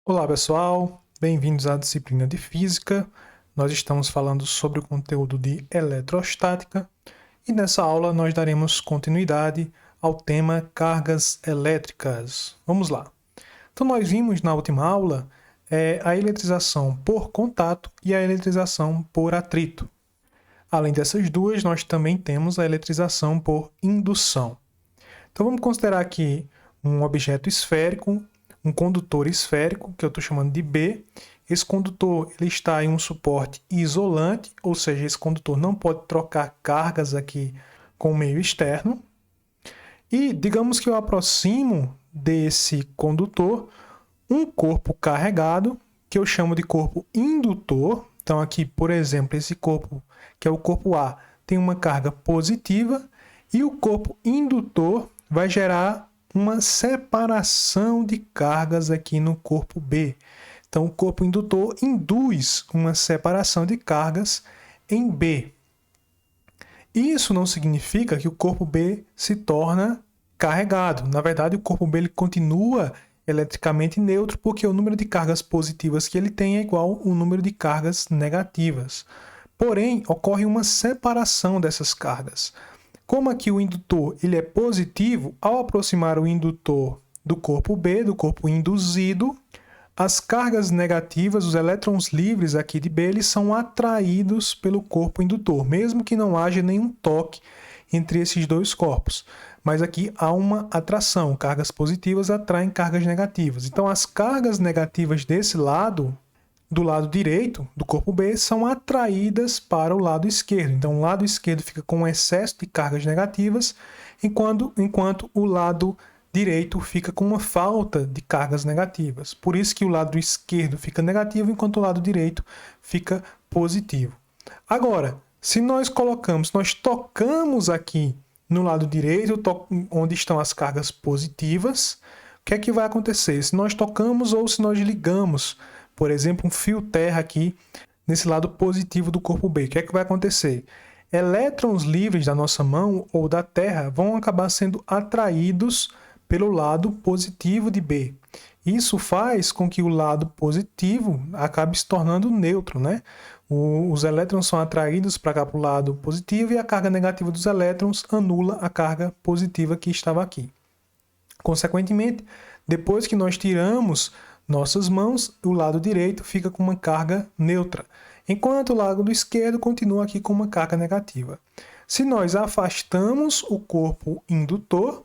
Olá pessoal, bem-vindos à disciplina de Física. Nós estamos falando sobre o conteúdo de eletrostática e nessa aula nós daremos continuidade ao tema cargas elétricas. Vamos lá. Então nós vimos na última aula a eletrização por contato e a eletrização por atrito. Além dessas duas, nós também temos a eletrização por indução. Então vamos considerar aqui um objeto esférico, um condutor esférico, que eu estou chamando de B. Esse condutor ele está em um suporte isolante, ou seja, esse condutor não pode trocar cargas aqui com o meio externo. E digamos que eu aproximo desse condutor um corpo carregado, que eu chamo de corpo indutor. Então aqui, por exemplo, esse corpo, que é o corpo A, tem uma carga positiva, e o corpo indutor vai gerar uma separação de cargas aqui no corpo B. Então, o corpo indutor induz uma separação de cargas em B. Isso não significa que o corpo B se torna carregado. Na verdade, o corpo B ele continua eletricamente neutro, porque o número de cargas positivas que ele tem é igual ao número de cargas negativas. Porém, ocorre uma separação dessas cargas. Como aqui o indutor ele é positivo, ao aproximar o indutor do corpo B, do corpo induzido, as cargas negativas, os elétrons livres aqui de B, eles são atraídos pelo corpo indutor, mesmo que não haja nenhum toque entre esses dois corpos. Mas aqui há uma atração, cargas positivas atraem cargas negativas. Então as cargas negativas desse lado, do lado direito do corpo B, são atraídas para o lado esquerdo. Então, o lado esquerdo fica com um excesso de cargas negativas, enquanto o lado direito fica com uma falta de cargas negativas. Por isso que o lado esquerdo fica negativo, enquanto o lado direito fica positivo. Agora, se nós tocamos aqui no lado direito, onde estão as cargas positivas, o que é que vai acontecer? Se nós tocamos ou se nós ligamos, por exemplo, um fio terra aqui nesse lado positivo do corpo B. O que é que vai acontecer? Elétrons livres da nossa mão ou da Terra vão acabar sendo atraídos pelo lado positivo de B. Isso faz com que o lado positivo acabe se tornando neutro, né? Os elétrons são atraídos para cá para o lado positivo e a carga negativa dos elétrons anula a carga positiva que estava aqui. Consequentemente, depois que nós tiramos nossas mãos, o lado direito fica com uma carga neutra, enquanto o lado esquerdo continua aqui com uma carga negativa. Se nós afastamos o corpo indutor,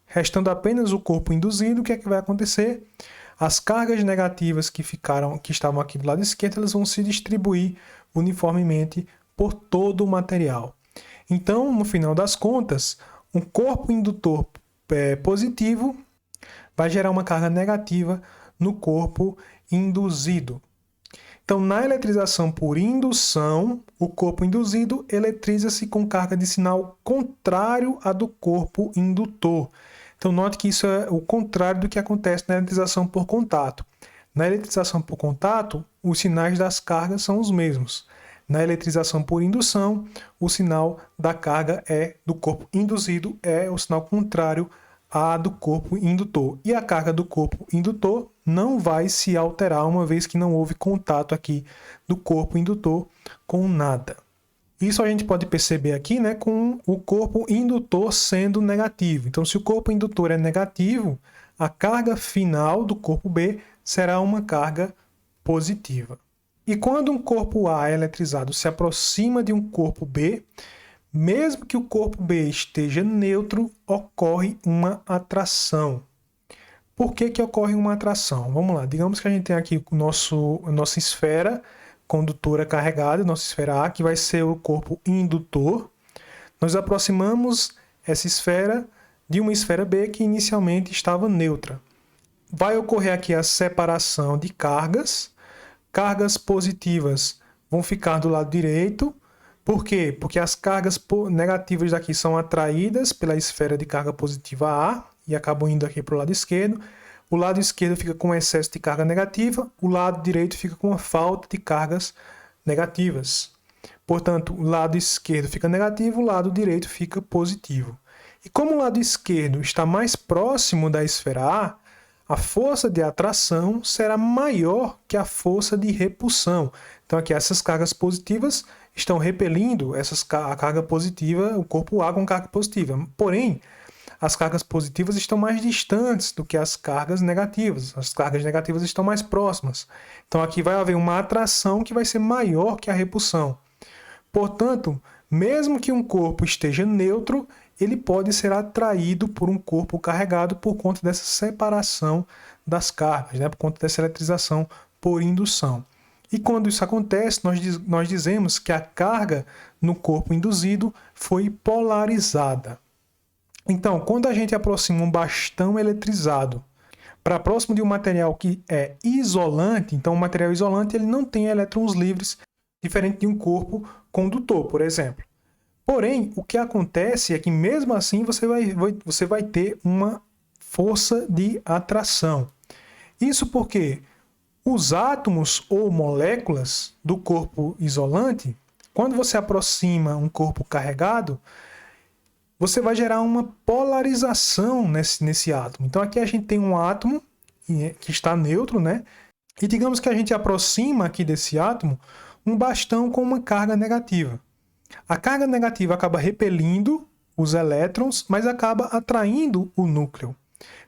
restando apenas o corpo induzido, o que é que vai acontecer? As cargas negativas que estavam aqui do lado esquerdo, elas vão se distribuir uniformemente por todo o material. Então, no final das contas, um corpo indutor positivo vai gerar uma carga negativa no corpo induzido. Então, na eletrização por indução, o corpo induzido eletriza-se com carga de sinal contrário à do corpo indutor. Então, note que isso é o contrário do que acontece na eletrização por contato. Na eletrização por contato, os sinais das cargas são os mesmos. Na eletrização por indução, o sinal da carga do corpo induzido é o sinal contrário a do corpo indutor. E a carga do corpo indutor não vai se alterar, uma vez que não houve contato aqui do corpo indutor com nada. Isso a gente pode perceber aqui, né, com o corpo indutor sendo negativo. Então, se o corpo indutor é negativo, a carga final do corpo B será uma carga positiva. E quando um corpo A eletrizado se aproxima de um corpo B, mesmo que o corpo B esteja neutro, ocorre uma atração. Por que ocorre uma atração? Vamos lá, digamos que a gente tem aqui a nossa esfera condutora carregada, nossa esfera A, que vai ser o corpo indutor. Nós aproximamos essa esfera de uma esfera B que inicialmente estava neutra. Vai ocorrer aqui a separação de cargas. Cargas positivas vão ficar do lado direito. Por quê? Porque as cargas negativas daqui são atraídas pela esfera de carga positiva A e acabam indo aqui para o lado esquerdo. O lado esquerdo fica com excesso de carga negativa, o lado direito fica com a falta de cargas negativas. Portanto, o lado esquerdo fica negativo, o lado direito fica positivo. E como o lado esquerdo está mais próximo da esfera A, a força de atração será maior que a força de repulsão. Então aqui essas cargas positivas estão repelindo a carga positiva, o corpo A com carga positiva. Porém, as cargas positivas estão mais distantes do que as cargas negativas. As cargas negativas estão mais próximas. Então aqui vai haver uma atração que vai ser maior que a repulsão. Portanto, mesmo que um corpo esteja neutro, ele pode ser atraído por um corpo carregado por conta dessa separação das cargas, né? Por conta dessa eletrização por indução. E quando isso acontece, nós dizemos que a carga no corpo induzido foi polarizada. Então, quando a gente aproxima um bastão eletrizado para próximo de um material que é isolante, então o material isolante ele não tem elétrons livres, diferente de um corpo condutor, por exemplo. Porém, o que acontece é que mesmo assim você vai ter uma força de atração. Isso porque os átomos ou moléculas do corpo isolante, quando você aproxima um corpo carregado, você vai gerar uma polarização nesse átomo. Então aqui a gente tem um átomo que está neutro, né? E digamos que a gente aproxima aqui desse átomo um bastão com uma carga negativa. A carga negativa acaba repelindo os elétrons, mas acaba atraindo o núcleo.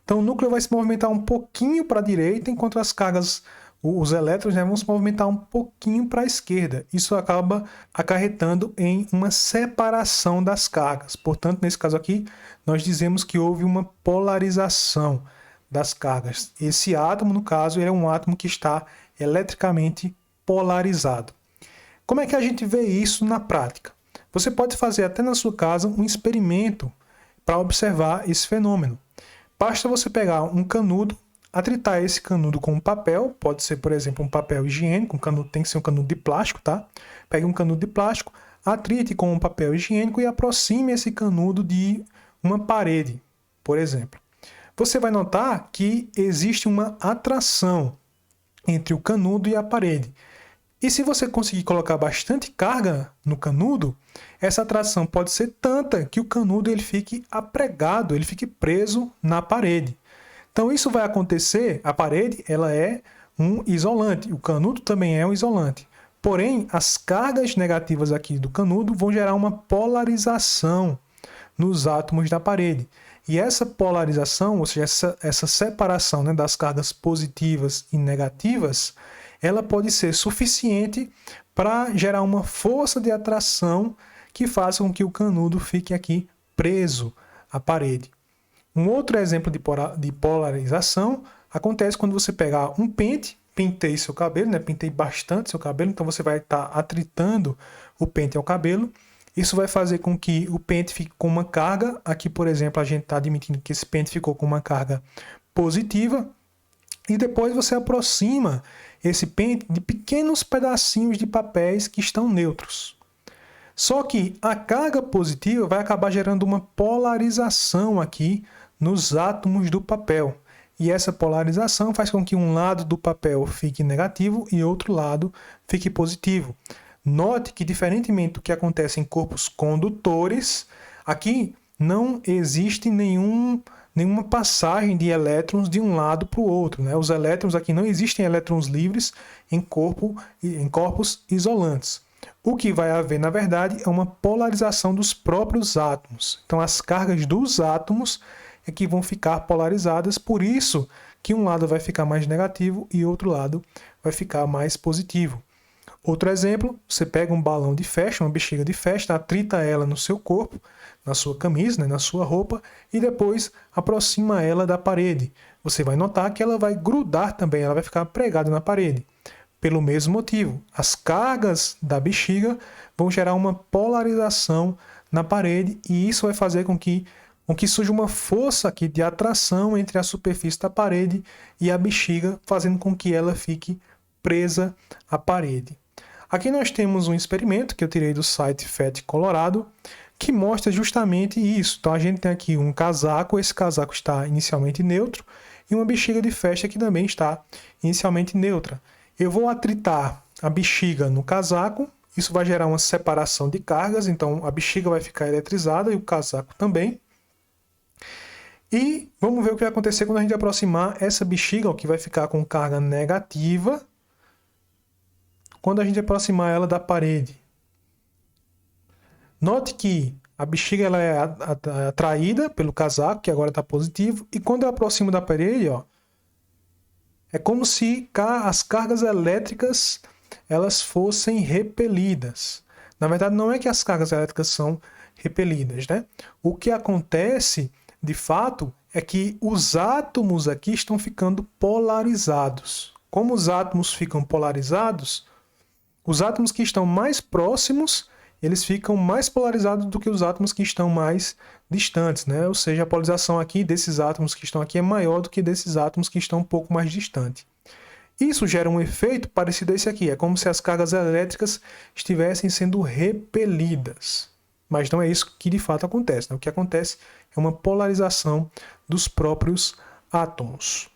Então o núcleo vai se movimentar um pouquinho para a direita, enquanto as cargas, os elétrons, né, vão se movimentar um pouquinho para a esquerda. Isso acaba acarretando em uma separação das cargas. Portanto, nesse caso aqui, nós dizemos que houve uma polarização das cargas. Esse átomo, no caso, é um átomo que está eletricamente polarizado. Como é que a gente vê isso na prática? Você pode fazer até na sua casa um experimento para observar esse fenômeno. Basta você pegar um canudo, atritar esse canudo com um papel, pode ser, por exemplo, um papel higiênico, um canudo tem que ser um canudo de plástico, tá? Pegue um canudo de plástico, atrite com um papel higiênico e aproxime esse canudo de uma parede, por exemplo. Você vai notar que existe uma atração entre o canudo e a parede. E se você conseguir colocar bastante carga no canudo, essa atração pode ser tanta que o canudo ele fique apregado, ele fique preso na parede. Então isso vai acontecer, a parede ela é um isolante, o canudo também é um isolante. Porém, as cargas negativas aqui do canudo vão gerar uma polarização nos átomos da parede. E essa polarização, ou seja, essa separação, né, das cargas positivas e negativas, ela pode ser suficiente para gerar uma força de atração que faça com que o canudo fique aqui preso à parede. Um outro exemplo de polarização acontece quando você pegar um pente, pentei seu cabelo, né? Pentei bastante seu cabelo, então você vai estar atritando o pente ao cabelo. Isso vai fazer com que o pente fique com uma carga. Aqui, por exemplo, a gente está admitindo que esse pente ficou com uma carga positiva. E depois você aproxima esse pente de pequenos pedacinhos de papéis que estão neutros. Só que a carga positiva vai acabar gerando uma polarização aqui nos átomos do papel. E essa polarização faz com que um lado do papel fique negativo e outro lado fique positivo. Note que, diferentemente do que acontece em corpos condutores, aqui não existe nenhuma passagem de elétrons de um lado para o outro, né? Os elétrons aqui não existem elétrons livres em corpos isolantes. O que vai haver, na verdade, é uma polarização dos próprios átomos. Então, as cargas dos átomos é que vão ficar polarizadas, por isso que um lado vai ficar mais negativo e outro lado vai ficar mais positivo. Outro exemplo, você pega um balão de festa, uma bexiga de festa, atrita ela no seu corpo, na sua camisa, né, na sua roupa, e depois aproxima ela da parede. Você vai notar que ela vai grudar também, ela vai ficar pregada na parede. Pelo mesmo motivo, as cargas da bexiga vão gerar uma polarização na parede e isso vai fazer com que surja uma força aqui de atração entre a superfície da parede e a bexiga, fazendo com que ela fique presa à parede. Aqui nós temos um experimento que eu tirei do site FET Colorado, que mostra justamente isso. Então a gente tem aqui um casaco, esse casaco está inicialmente neutro, e uma bexiga de festa que também está inicialmente neutra. Eu vou atritar a bexiga no casaco, isso vai gerar uma separação de cargas, então a bexiga vai ficar eletrizada e o casaco também. E vamos ver o que vai acontecer quando a gente aproximar essa bexiga, ó, que vai ficar com carga negativa, quando a gente aproximar ela da parede. Note que a bexiga ela é atraída pelo casaco, que agora está positivo, e quando eu aproximo da parede, ó, é como se as cargas elétricas elas fossem repelidas. Na verdade, não é que as cargas elétricas são repelidas, né? O que acontece, de fato, é que os átomos aqui estão ficando polarizados. Como os átomos ficam polarizados, os átomos que estão mais próximos, eles ficam mais polarizados do que os átomos que estão mais distantes, né? Ou seja, a polarização aqui desses átomos que estão aqui é maior do que desses átomos que estão um pouco mais distantes. Isso gera um efeito parecido a esse aqui. É como se as cargas elétricas estivessem sendo repelidas. Mas não é isso que de fato acontece, né? O que acontece é uma polarização dos próprios átomos.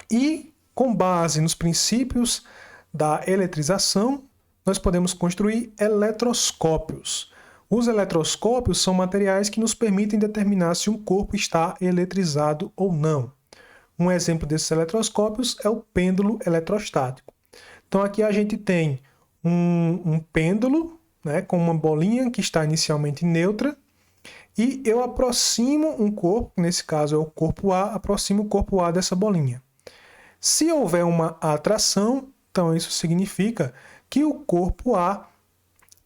E, com base nos princípios da eletrização, nós podemos construir eletroscópios. Os eletroscópios são materiais que nos permitem determinar se um corpo está eletrizado ou não. Um exemplo desses eletroscópios é o pêndulo eletrostático. Então aqui a gente tem um pêndulo, né, com uma bolinha que está inicialmente neutra, e eu aproximo um corpo, nesse caso é o corpo A, aproximo o corpo A dessa bolinha. Se houver uma atração, então isso significa que o corpo A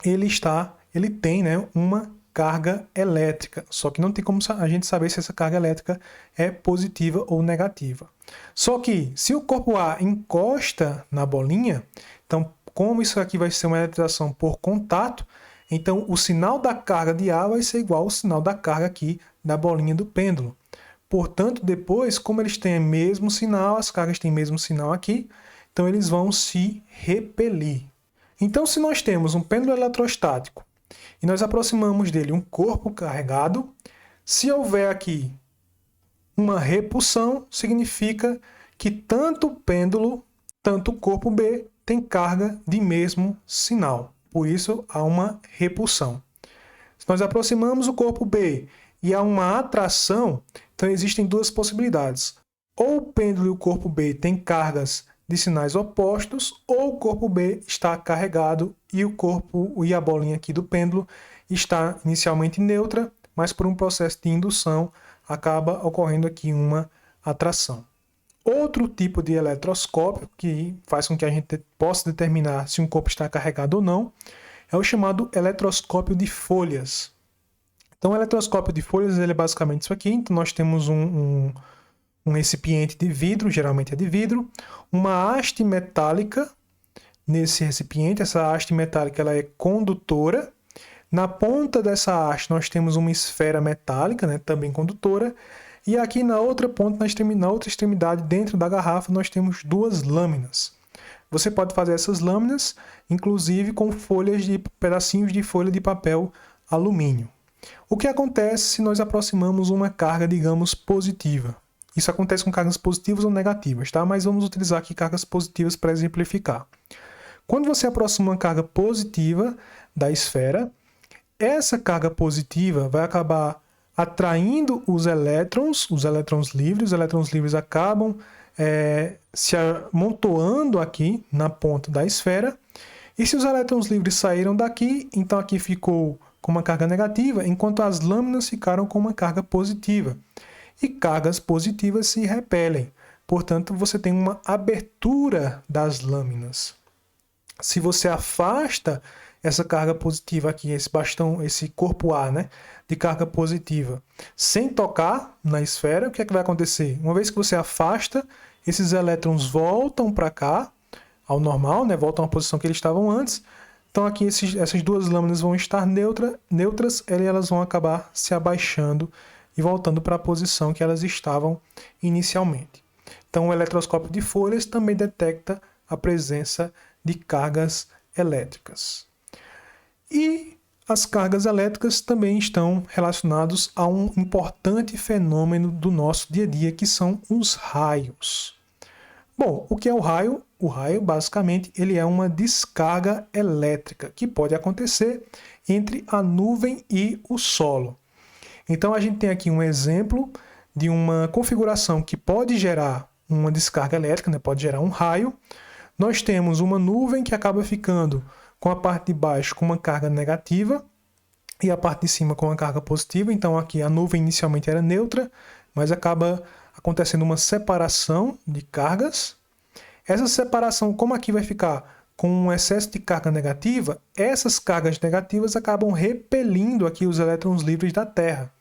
ele tem, né, uma carga elétrica, só que não tem como a gente saber se essa carga elétrica é positiva ou negativa. Só que se o corpo A encosta na bolinha, então como isso aqui vai ser uma eletrização por contato, então o sinal da carga de A vai ser igual ao sinal da carga aqui da bolinha do pêndulo. Portanto, depois, como eles têm o mesmo sinal, as cargas têm o mesmo sinal aqui, então eles vão se repelir. Então, se nós temos um pêndulo eletrostático e nós aproximamos dele um corpo carregado, se houver aqui uma repulsão, significa que tanto o pêndulo, tanto o corpo B tem carga de mesmo sinal. Por isso, há uma repulsão. Se nós aproximamos o corpo B e há uma atração, então existem duas possibilidades. Ou o pêndulo e o corpo B têm cargas de sinais opostos, ou o corpo B está carregado e o corpo e a bolinha aqui do pêndulo está inicialmente neutra, mas por um processo de indução acaba ocorrendo aqui uma atração. Outro tipo de eletroscópio que faz com que a gente possa determinar se um corpo está carregado ou não é o chamado eletroscópio de folhas. Então, o eletroscópio de folhas ele é basicamente isso aqui. Então, nós temos um recipiente de vidro, geralmente é de vidro, uma haste metálica nesse recipiente. Essa haste metálica ela é condutora. Na ponta dessa haste nós temos uma esfera metálica, né, também condutora. E aqui na outra ponta, na outra extremidade, dentro da garrafa, nós temos duas lâminas. Você pode fazer essas lâminas, inclusive com pedacinhos de folha de papel alumínio. O que acontece se nós aproximamos uma carga, digamos, positiva? Isso acontece com cargas positivas ou negativas, tá? Mas vamos utilizar aqui cargas positivas para exemplificar. Quando você aproxima uma carga positiva da esfera, essa carga positiva vai acabar atraindo os elétrons livres. Os elétrons livres acabam se amontoando aqui na ponta da esfera. E se os elétrons livres saíram daqui, então aqui ficou com uma carga negativa, enquanto as lâminas ficaram com uma carga positiva. E cargas positivas se repelem. Portanto, você tem uma abertura das lâminas. Se você afasta essa carga positiva aqui, esse bastão, esse corpo A, né, de carga positiva, sem tocar na esfera, o que é que vai acontecer? Uma vez que você afasta, esses elétrons voltam para cá, ao normal, né, voltam à posição que eles estavam antes. Então aqui essas duas lâminas vão estar neutras, e elas vão acabar se abaixando e voltando para a posição que elas estavam inicialmente. Então o eletroscópio de folhas também detecta a presença de cargas elétricas. E as cargas elétricas também estão relacionadas a um importante fenômeno do nosso dia a dia, que são os raios. Bom, o que é o raio? O raio, basicamente, ele é uma descarga elétrica que pode acontecer entre a nuvem e o solo. Então, a gente tem aqui um exemplo de uma configuração que pode gerar uma descarga elétrica, né? Pode gerar um raio. Nós temos uma nuvem que acaba ficando com a parte de baixo com uma carga negativa e a parte de cima com uma carga positiva. Então aqui a nuvem inicialmente era neutra, mas acaba acontecendo uma separação de cargas. Essa separação, como aqui vai ficar com um excesso de carga negativa, essas cargas negativas acabam repelindo aqui os elétrons livres da Terra.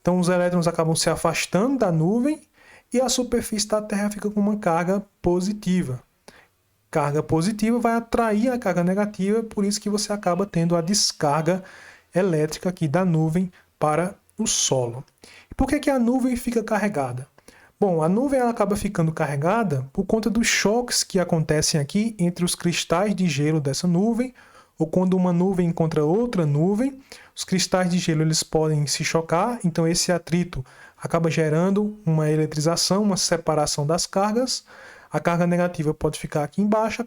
Então os elétrons acabam se afastando da nuvem e a superfície da Terra fica com uma carga positiva. Carga positiva vai atrair a carga negativa, por isso que você acaba tendo a descarga elétrica aqui da nuvem para o solo. Por que a nuvem fica carregada? Bom, a nuvem ela acaba ficando carregada por conta dos choques que acontecem aqui entre os cristais de gelo dessa nuvem, ou quando uma nuvem encontra outra nuvem, os cristais de gelo eles podem se chocar, então esse atrito acaba gerando uma eletrização, uma separação das cargas. A carga negativa pode ficar aqui embaixo.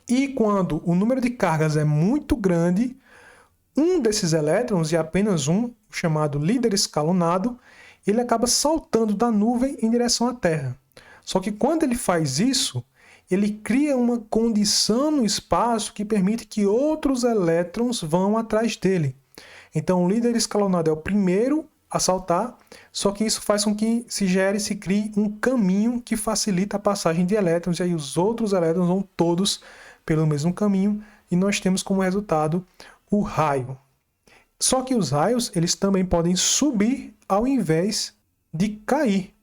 E quando o número de cargas é muito grande, um desses elétrons, e apenas um, chamado líder escalonado, ele acaba saltando da nuvem em direção à Terra. Só que quando ele faz isso, ele cria uma condição no espaço que permite que outros elétrons vão atrás dele. Então o líder escalonado é o primeiro a saltar, só que isso faz com que se crie um caminho que facilita a passagem de elétrons, e aí os outros elétrons vão todos pelo mesmo caminho, e nós temos como resultado o raio. Só que os raios eles também podem subir ao invés de cair.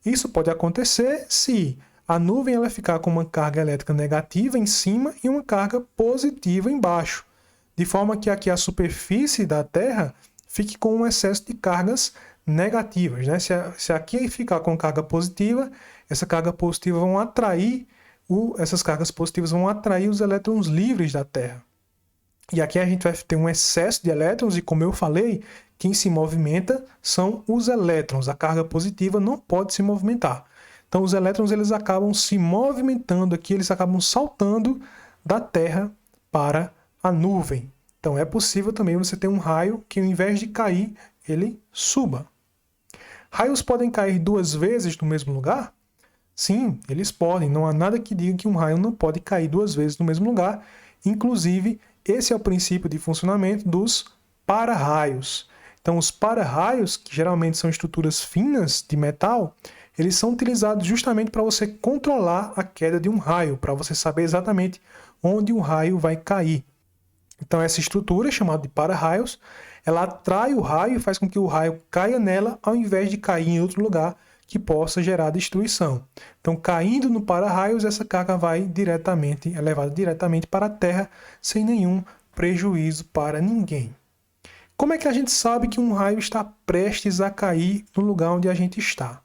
Isso pode acontecer se a nuvem ela ficar com uma carga elétrica negativa em cima e uma carga positiva embaixo, de forma que aqui a superfície da Terra fique com um excesso de cargas negativas, né? Se aqui ficar com carga positiva, essa carga positiva vão atrair essas cargas positivas vão atrair os elétrons livres da Terra. E aqui a gente vai ter um excesso de elétrons, e como eu falei, quem se movimenta são os elétrons. A carga positiva não pode se movimentar. Então os elétrons eles acabam se movimentando aqui, eles acabam saltando da Terra para a nuvem. Então é possível também você ter um raio que ao invés de cair, ele suba. Raios podem cair duas vezes no mesmo lugar? Sim, eles podem. Não há nada que diga que um raio não pode cair duas vezes no mesmo lugar. Inclusive, esse é o princípio de funcionamento dos para-raios. Então, os para-raios, que geralmente são estruturas finas de metal, eles são utilizados justamente para você controlar a queda de um raio, para você saber exatamente onde o raio vai cair. Então, essa estrutura, chamada de para-raios, ela atrai o raio e faz com que o raio caia nela, ao invés de cair em outro lugar que possa gerar destruição. Então, caindo no para-raios, essa carga é levada diretamente para a Terra, sem nenhum prejuízo para ninguém. Como é que a gente sabe que um raio está prestes a cair no lugar onde a gente está?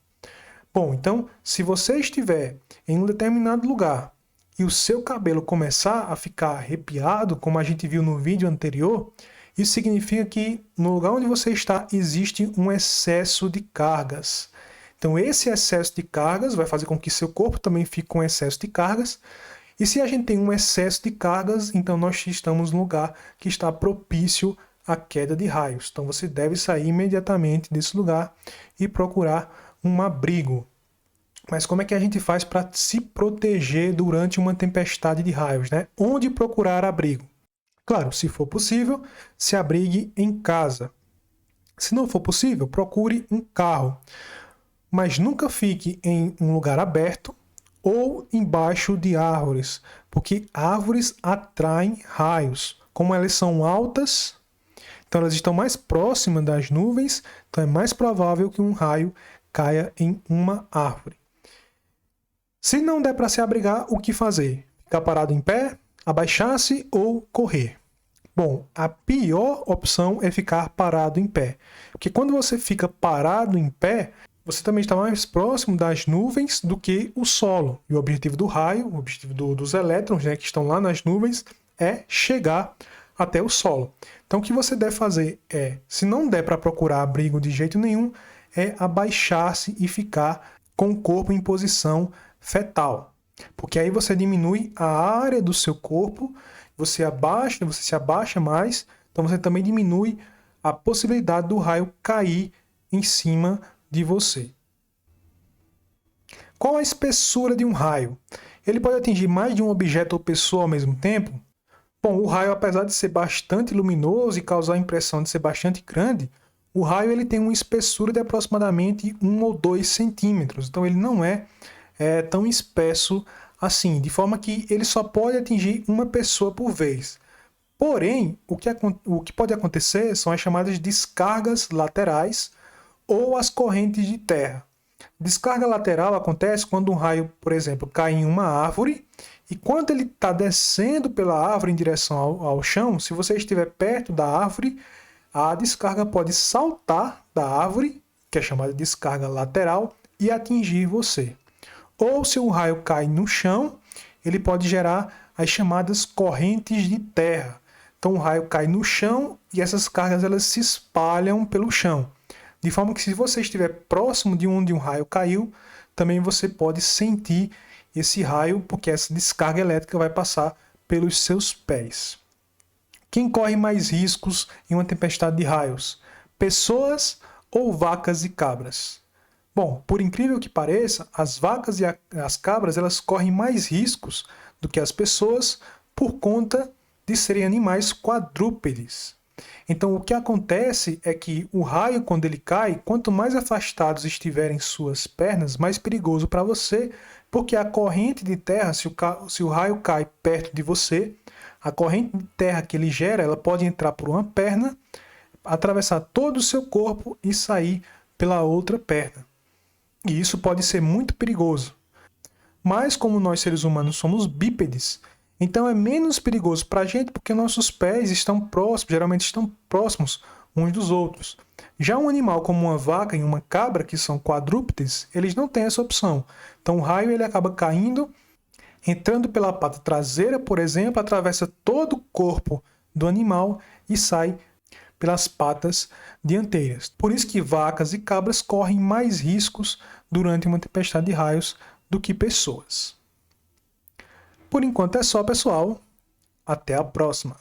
Bom, então, se você estiver em um determinado lugar e o seu cabelo começar a ficar arrepiado, como a gente viu no vídeo anterior, isso significa que no lugar onde você está existe um excesso de cargas. Então esse excesso de cargas vai fazer com que seu corpo também fique com excesso de cargas. E se a gente tem um excesso de cargas, então nós estamos num lugar que está propício à queda de raios. Então você deve sair imediatamente desse lugar e procurar um abrigo. Mas como é que a gente faz para se proteger durante uma tempestade de raios, né? Onde procurar abrigo? Claro, se for possível, se abrigue em casa. Se não for possível, procure um carro. Mas nunca fique em um lugar aberto ou embaixo de árvores, porque árvores atraem raios. Como elas são altas, então elas estão mais próximas das nuvens, então é mais provável que um raio caia em uma árvore. Se não der para se abrigar, o que fazer? Ficar parado em pé, abaixar-se ou correr? Bom, a pior opção é ficar parado em pé. Porque quando você fica parado em pé, você também está mais próximo das nuvens do que o solo. E o objetivo do raio, o objetivo dos elétrons, né, que estão lá nas nuvens, é chegar até o solo. Então o que você deve fazer é, se não der para procurar abrigo de jeito nenhum, é abaixar-se e ficar com o corpo em posição fetal. Porque aí você diminui a área do seu corpo, você se abaixa mais, então você também diminui a possibilidade do raio cair em cima de você. Qual a espessura de um raio? Ele pode atingir mais de um objeto ou pessoa ao mesmo tempo? Bom, o raio, apesar de ser bastante luminoso e causar a impressão de ser bastante grande, o raio ele tem uma espessura de aproximadamente 1 ou 2 centímetros. Então ele não é tão espesso assim, de forma que ele só pode atingir uma pessoa por vez. Porém, o que pode acontecer são as chamadas descargas laterais ou as correntes de terra. Descarga lateral acontece quando um raio, por exemplo, cai em uma árvore e quando ele está descendo pela árvore em direção ao chão, se você estiver perto da árvore, a descarga pode saltar da árvore, que é chamada de descarga lateral, e atingir você. Ou se o raio cai no chão, ele pode gerar as chamadas correntes de terra. Então o raio cai no chão e essas cargas elas se espalham pelo chão. De forma que se você estiver próximo de onde um raio caiu, também você pode sentir esse raio, porque essa descarga elétrica vai passar pelos seus pés. Quem corre mais riscos em uma tempestade de raios? Pessoas ou vacas e cabras? Bom, por incrível que pareça, as vacas e as cabras elas correm mais riscos do que as pessoas por conta de serem animais quadrúpedes. Então, o que acontece é que o raio, quando ele cai, quanto mais afastados estiverem suas pernas, mais perigoso para você, porque a corrente de terra, se o raio cai perto de você, a corrente de terra que ele gera, ela pode entrar por uma perna, atravessar todo o seu corpo e sair pela outra perna. E isso pode ser muito perigoso. Mas como nós seres humanos somos bípedes, então é menos perigoso para a gente porque nossos pés estão próximos, geralmente estão próximos uns dos outros. Já um animal como uma vaca e uma cabra, que são quadrúpedes, eles não têm essa opção. Então o raio ele acaba caindo, entrando pela pata traseira, por exemplo, atravessa todo o corpo do animal e sai pelas patas dianteiras. Por isso que vacas e cabras correm mais riscos durante uma tempestade de raios do que pessoas. Por enquanto é só, pessoal. Até a próxima!